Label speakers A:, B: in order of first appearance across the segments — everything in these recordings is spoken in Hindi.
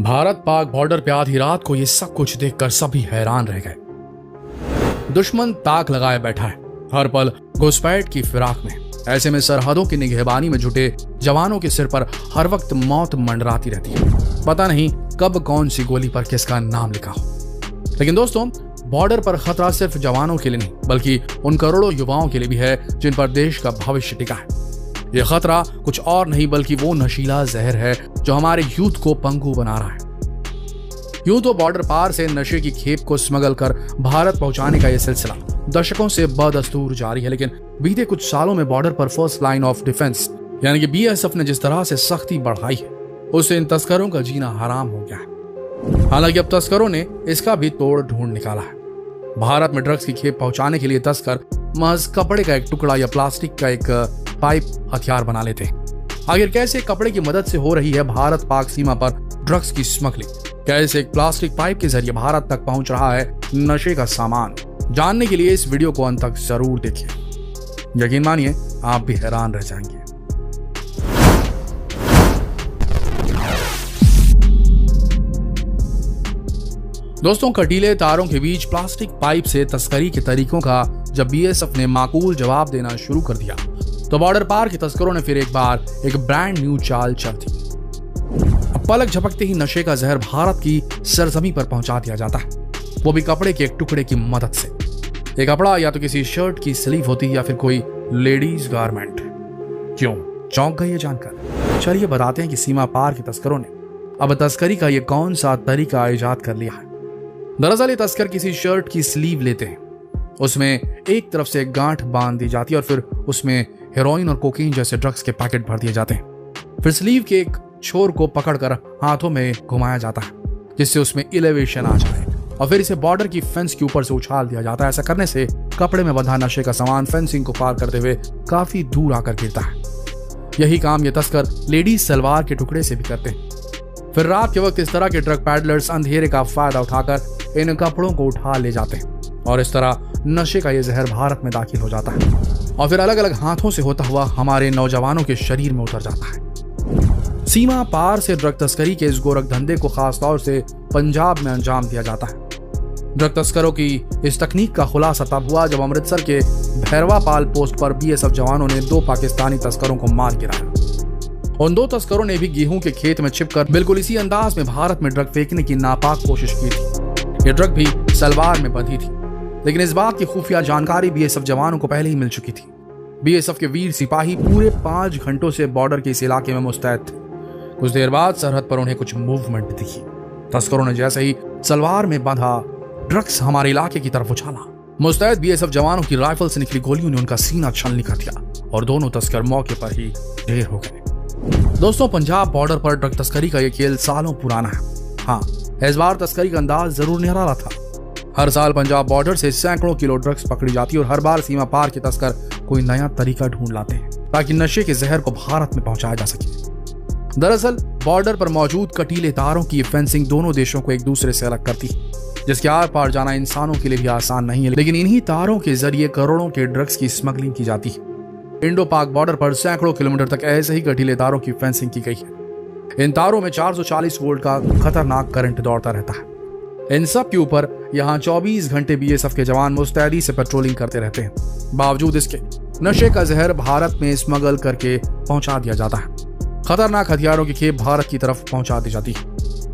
A: भारत पाक बॉर्डर पे आधी रात को ये सब कुछ देखकर सभी हैरान रह गए। दुश्मन ताक लगाए बैठा है, हर पल घुसपैठ की फिराक में। ऐसे में सरहदों की निगहबानी में जुटे जवानों के सिर पर हर वक्त मौत मंडराती रहती है। पता नहीं कब कौन सी गोली पर किसका नाम लिखा हो। लेकिन दोस्तों, बॉर्डर पर खतरा सिर्फ जवानों के लिए नहीं बल्कि उन करोड़ों युवाओं के लिए भी है जिन पर देश का भविष्य टिका है। यह खतरा कुछ और नहीं बल्कि वो नशीला जहर है जो हमारे यूथ को पंगु बना रहा है। यूं तो बॉर्डर पार से नशे की खेप को स्मगल कर भारत पहुंचाने का यह सिलसिला दशकों से बदस्तूर जारी है, लेकिन बीते कुछ सालों में बॉर्डर पर फर्स्ट लाइन ऑफ डिफेंस यानी कि बीएसएफ ने जिस तरह से सख्ती बढ़ाई है, उससे इन तस्करों का जीना हराम हो गया है। हालांकि अब तस्करों ने इसका भी तोड़ ढूंढ निकाला है। भारत में ड्रग्स की खेप पहुंचाने के लिए तस्कर महज कपड़े का एक टुकड़ा या प्लास्टिक का एक पाइप हथियार बना लेते हैं। आखिर कैसे कपड़े की मदद से हो रही है भारत पाक सीमा पर ड्रग्स की स्मगलिंग? कैसे एक प्लास्टिक पाइप के जरिए भारत तक पहुंच रहा है नशे का सामान? जानने के लिए इस वीडियो को अंत तक जरूर देखिए। यकीन मानिए आप भी हैरान रह जाएंगे। दोस्तों, कटीले तारों के बीच प्लास्टिक पाइप से तस्करी के तरीकों का जब बीएसएफ ने माकूल जवाब देना शुरू कर दिया तो बॉर्डर पार के तस्करों ने फिर एक बार एक ब्रांड न्यू चाल चल दी। अब पलक झपकते ही नशे का जहर भारत की सरजमी पर पहुंचा दिया जाता है, वो भी कपड़े के एक टुकड़े की मदद से। ये कपड़ा या तो किसी शर्ट की स्लीव होती है या फिर कोई लेडीज गारमेंट। क्यों चौंक गए ये जानकर? चलिए बताते हैं कि सीमा पार के तस्करों ने अब तस्करी का ये कौन सा तरीका इजाद कर लिया है। दरअसल ये तस्कर किसी शर्ट की स्लीव लेते हैं, उसमें एक तरफ से एक गांठ बांध दी जाती है और फिर उसमें हेरोइन और कोकीन जैसे ड्रग्स के पैकेट भर दिए जाते हैं। फिर स्लीव के एक छोर को पकड़कर हाथों में घुमाया जाता है जिससे उसमें एलिवेशन आ जाए और फिर इसे बॉर्डर की फेंस के ऊपर से उछाल दिया जाता है। ऐसा करने से कपड़े में बंधा नशे का सामान फेंसिंग को पार करते हुए काफी दूर आकर गिरता है। यही काम ये तस्कर लेडीज सलवार के टुकड़े से भी करते हैं। फिर रात के वक्त इस तरह के ड्रग पैडलर्स अंधेरे का फायदा उठाकर इन कपड़ों को उठा ले जाते हैं और इस तरह नशे का ये जहर भारत में दाखिल हो जाता है और फिर अलग अलग हाथों से होता हुआ हमारे नौजवानों के शरीर में उतर जाता है। सीमा पार से ड्रग तस्करी के इस गोरख धंधे को खासतौर से पंजाब में अंजाम दिया जाता है। ड्रग तस्करों की इस तकनीक का खुलासा तब हुआ जब अमृतसर के भैरवापाल पोस्ट पर बीएसएफ जवानों ने 2 पाकिस्तानी तस्करों को मार गिराया। उन 2 तस्करों ने भी गेहूं के खेत में छिपकर बिल्कुल इसी अंदाज में भारत में ड्रग फेंकने की नापाक कोशिश की थी। ये ड्रग भी सलवार में बंधी थी, लेकिन इस बात की खुफिया जानकारी बीएसएफ जवानों को पहले ही मिल चुकी थी। बीएसएफ के वीर सिपाही पूरे 5 घंटों से बॉर्डर के इस इलाके में मुस्तैद थे। कुछ देर बाद सरहद पर उन्हें कुछ मूवमेंट दिखी। तस्करों ने जैसे ही सलवार में बंधा ड्रग्स हमारे इलाके की तरफ उछाला, मुस्तैद बीएसएफ जवानों की राइफल से निकली गोलियों ने उनका सीना छलनी कर दिया और दोनों तस्कर मौके पर ही ढेर हो गए। दोस्तों, पंजाब बॉर्डर पर ड्रग तस्करी का यह खेल सालों पुराना है। हाँ, इस बार तस्करी का अंदाज जरूर निराला था। हर साल पंजाब बॉर्डर से सैकड़ों किलो ड्रग्स पकड़ी जाती है और हर बार सीमा पार के तस्कर कोई नया तरीका ढूंढ लाते हैं ताकि नशे के जहर को भारत में पहुंचाया जा सके। दरअसल बॉर्डर पर मौजूद कटीले तारों की फेंसिंग दोनों देशों को एक दूसरे से अलग करती है, जिसके आर पार जाना इंसानों के लिए भी आसान नहीं है, लेकिन इन्हीं तारों के जरिए करोड़ों के ड्रग्स की स्मगलिंग की जाती है। इंडो पाक बॉर्डर पर सैकड़ों किलोमीटर तक ऐसे ही कटीले तारों की फेंसिंग की गई है। इन तारों में 440 वोल्ट का खतरनाक करंट दौड़ता रहता है। इन सब के ऊपर यहाँ 24 घंटे बीएसएफ के जवान मुस्तैदी से पेट्रोलिंग करते रहते हैं। बावजूद इसके नशे का जहर भारत में स्मगल करके पहुंचा दिया जाता है। खतरनाक हथियारों की खेप भारत की तरफ पहुंचा दी जाती है।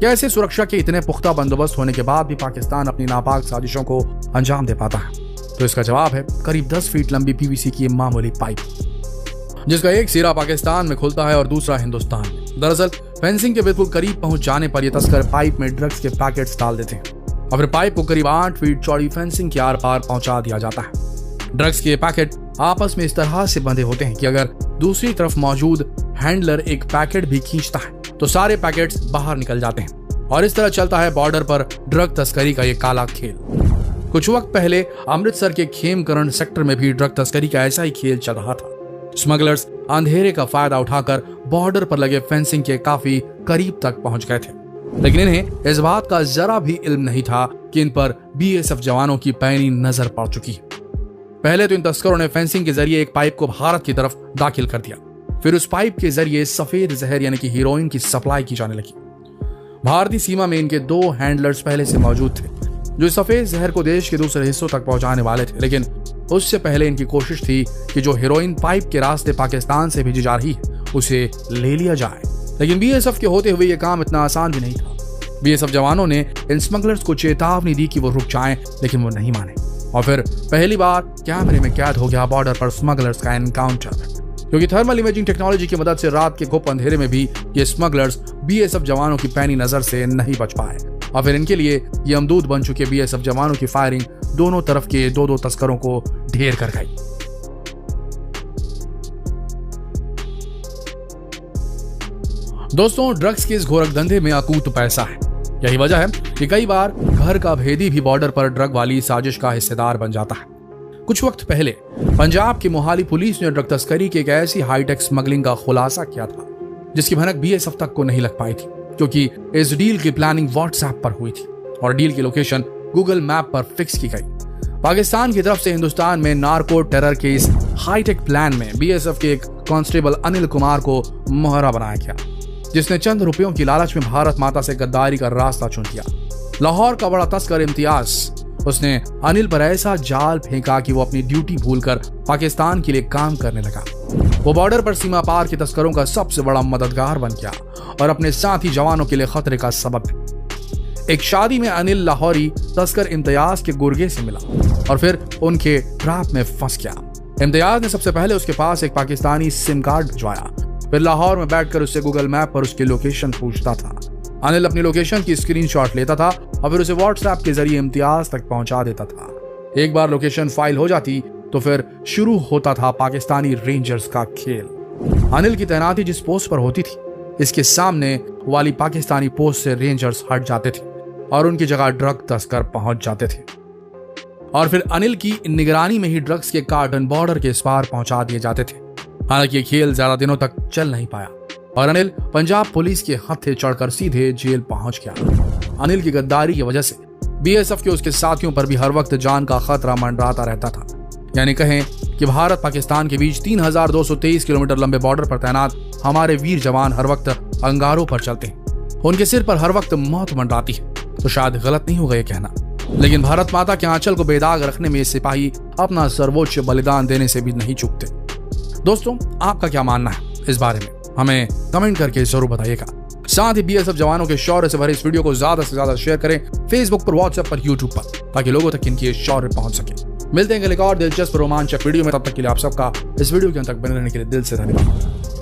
A: कैसे सुरक्षा के इतने पुख्ता बंदोबस्त होने के बाद भी पाकिस्तान अपनी नापाक साजिशों को अंजाम दे पाता है? तो इसका जवाब है करीब 10 फीट लंबी पीवीसी की मामूली पाइप, जिसका एक सिरा पाकिस्तान में खुलता है और दूसरा हिंदुस्तान में। दरअसल फेंसिंग के बिल्कुल करीब पहुंच जाने पर यह तस्कर पाइप में ड्रग्स के पैकेट्स डाल देते हैं और फिर पाइप को करीब 8 फीट चौड़ी फेंसिंग के आर पार पहुंचा दिया जाता है। ड्रग्स के पैकेट आपस में इस तरह से बंधे होते हैं कि अगर दूसरी तरफ मौजूद हैंडलर एक पैकेट भी खींचता है तो सारे पैकेट्स बाहर निकल जाते हैं और इस तरह चलता है बॉर्डर पर ड्रग तस्करी का ये काला खेल। कुछ वक्त पहले अमृतसर के खेमकरण सेक्टर में भी ड्रग तस्करी का ऐसा ही खेल चल रहा था। स्मगलर्स अंधेरे का फायदा उठाकर बॉर्डर पर लगे फेंसिंग के काफी करीब तक पहुंच गए थे, लेकिन इन्हें इस बात का जरा भी इल्म नहीं था कि इन पर बीएसएफ जवानों की पैनी नजर पड़ चुकी है। पहले तो इन तस्करों ने फेंसिंग के जरिए एक पाइप को भारत की तरफ दाखिल कर दिया, फिर उस पाइप के जरिए सफेद जहर यानी कि हीरोइन की सप्लाई की जाने लगी। भारतीय सीमा में इनके 2 हैंडलर्स पहले से मौजूद थे जो सफेद जहर को देश के दूसरे हिस्सों तक पहुंचाने वाले थे, लेकिन उससे पहले इनकी कोशिश थी कि जो हेरोइन पाइप के रास्ते पाकिस्तान से भेजी जा रही है उसे ले लिया जाए। लेकिन बीएसएफ के होते हुए यह काम इतना आसान भी नहीं था। बीएसएफ जवानों ने इन स्मगलर्स को चेतावनी दी कि वो रुक जाएं, लेकिन वो नहीं माने और फिर पहली बार कैमरे में कैद हो गया बॉर्डर पर स्मगलर्स का एनकाउंटर, क्योंकि थर्मल इमेजिंग टेक्नोलॉजी की मदद से रात के गुप्त अंधेरे में भी ये स्मगलर्स बीएसएफ जवानों की पैनी नजर से नहीं बच पाए और फिर इनके लिए यमदूत बन चुके बीएसएफ जवानों की फायरिंग दोनों तरफ के 2-2 तस्करों को ढेर कर गई। दोस्तों, ड्रग्स के इस गोरख धंधे में अकूत पैसा है। यही वजह है कि कई बार घर का भेदी भी बॉर्डर पर ड्रग वाली साजिश का हिस्सेदार बन जाता है। कुछ वक्त पहले पंजाब की मोहाली पुलिस ने ड्रग तस्करी की एक ऐसी हाईटेक स्मगलिंग का खुलासा किया था जिसकी भनक बीएसएफ तक को नहीं लग पाई थी, क्योंकि इस डील की प्लानिंग व्हाट्सएप पर हुई थी और डील की लोकेशन गूगल मैप पर फिक्स की गई। पाकिस्तान की तरफ से हिंदुस्तान में नार्को टेरर के इस हाईटेक प्लान में बीएसएफ के एक कांस्टेबल अनिल कुमार को मोहरा बनाया गया, जिसने चंद रुपयों की लालच में भारत माता से गद्दारी का रास्ता चुन लिया। लाहौर का बड़ा तस्कर इम्तियाज, उसने अनिल पर ऐसा जाल फेंका कि वो अपनी ड्यूटी भूलकर पाकिस्तान के लिए काम करने लगा। वो बॉर्डर पर सीमा पार के तस्करों का सबसे बड़ा मददगार बन गया और अपने साथी जवानों के लिए खतरे का सबब। एक शादी में अनिल लाहौरी तस्कर इम्तियाज के गुर्गे से मिला और फिर उनके ट्रैप में फंस गया। इम्तियाज ने सबसे पहले उसके पास एक पाकिस्तानी सिम कार्ड भिजवाया, फिर लाहौर में बैठकर उससे गूगल मैप पर उसकी लोकेशन पूछता था। अनिल अपनी लोकेशन की स्क्रीनशॉट लेता था और फिर उसे व्हाट्सएप के जरिए इम्तियाज तक पहुंचा देता था। एक बार लोकेशन फाइल हो जाती तो फिर शुरू होता था पाकिस्तानी रेंजर्स का खेल। अनिल की तैनाती जिस पोस्ट पर होती थी, इसके सामने वाली पाकिस्तानी पोस्ट से रेंजर्स हट जाते थे और उनकी जगह ड्रग तस्कर पहुंच जाते थे और फिर अनिल की निगरानी में ही ड्रग्स के कार्टन बॉर्डर के इस पार पहुंचा दिए जाते थे। हालांकि ये खेल ज्यादा दिनों तक चल नहीं पाया और अनिल पंजाब पुलिस के हत्थे चढ़कर सीधे जेल पहुंच गया। अनिल की गद्दारी की वजह से बीएसएफ के उसके साथियों पर भी हर वक्त जान का खतरा मंडराता रहता था। यानी कहें कि भारत पाकिस्तान के बीच 3223 किलोमीटर लंबे बॉर्डर पर तैनात हमारे वीर जवान हर वक्त अंगारों पर चलते हैं। उनके सिर पर हर वक्त मौत मंडराती है, तो शायद गलत नहीं होगा ये कहना। लेकिन भारत माता के आंचल को बेदाग रखने में ये सिपाही अपना सर्वोच्च बलिदान देने से भी नहीं चूकते। दोस्तों, आपका क्या मानना है इस बारे में? हमें कमेंट करके जरूर बताइएगा। साथ ही बीएसएफ जवानों के शौर्य से भरे इस वीडियो को ज्यादा से ज्यादा शेयर करें फेसबुक पर, व्हाट्सएप पर, यूट्यूब पर, ताकि लोगों तक इनकी शौर्य पहुंच सके। मिलते हैं एक और दिलचस्प रोमांचक वीडियो में, तब तक के लिए आप सबका इस वीडियो के अंत तक बने रहने के लिए दिल से धन्यवाद।